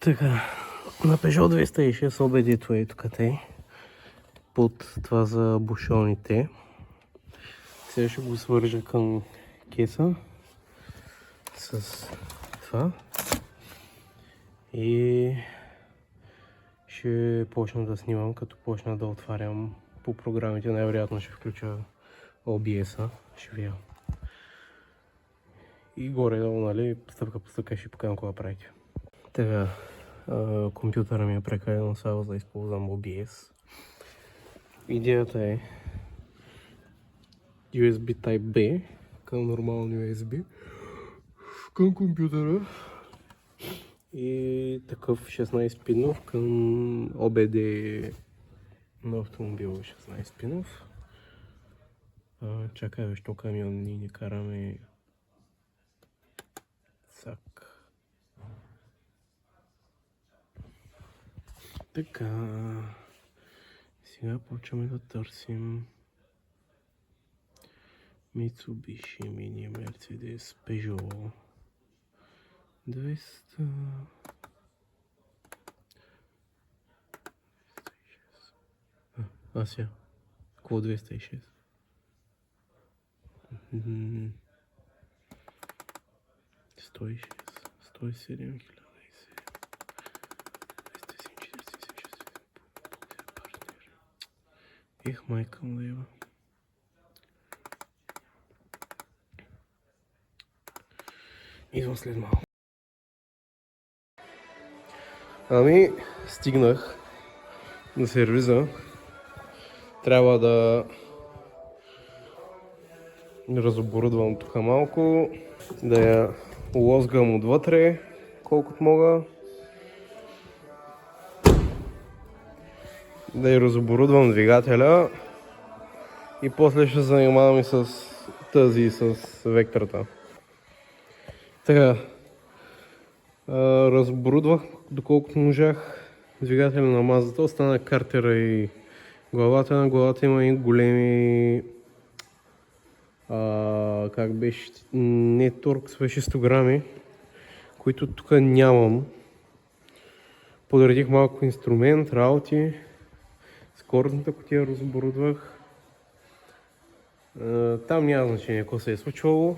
Така, на Peugeot 206 обедито е тук под това за бушоните. Сега ще го свържа към кейса с това и ще почна да снимам, като почна да отварям по програмите. Най-вероятно ще включа OBS-а, ще видя. И горе-долу, нали, стъпка по стъпка ще покажам какво правите. Така, компютъра ми е прекалено слабо да използвам OBS. Идеята е USB Type-B към нормални USB към компютъра и такъв 16-пинов към OBD на автомобила 16-пинов. Чакай, защо камион ние не караме сак. Така, сега почваме да търсим Mitsubishi Mini, Mercedes, Peugeot 200. Сега, какво 206? 106, 107 хиляда. Ех, майка лева. Идвам след малко. Ами, стигнах на сервиза. Трябва да разоборудвам тук малко, да я лозгам отвътре, колкото мога. Да я разоборудвам двигателя и после ще занимавам и с тази, с вектората. Така, разоборудвах доколкото можах двигателя на Маздата, остана картера и главата. На главата има и големи, как беше, не торкс, 600 грами, които тук нямам. Подредих малко инструмент, работи. Скоростната кутия разоборудвах. Там няма значение какво се е случвало.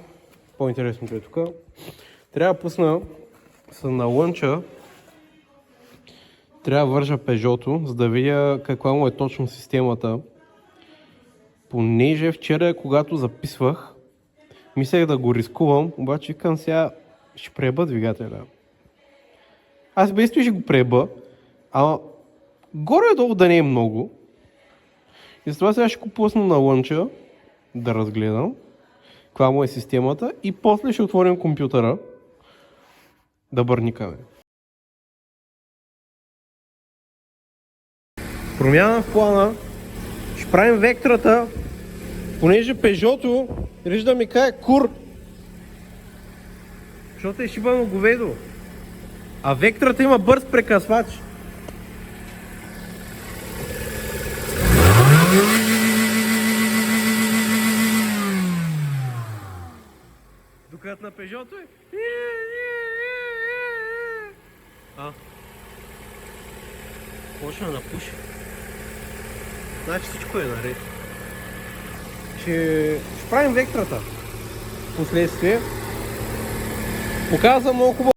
По-интересното е тук. Трябва да пусна на лънча. Трябва да вържа Peugeot-то, за да видя каква му е точно системата. Понеже вчера, когато записвах, мислех да го рискувам, обаче към сега ще преба двигателя. Аз без това ще го преба, ама горе-долу да не е много. И затова сега ще го пусна на лънча, да разгледам каква му е системата и после ще отворим компютъра да бърникаме. Промяна в плана. Ще правим вектората, понеже Peugeot-то режда да ми кае кур. Защото е шибано говедо. А вектората има бърз прекъсвач. Докато на Peugeot-то е... Почна да пуши. Значи всичко е наред. Ще правим вектората. Последствие. Показвам много хубаво.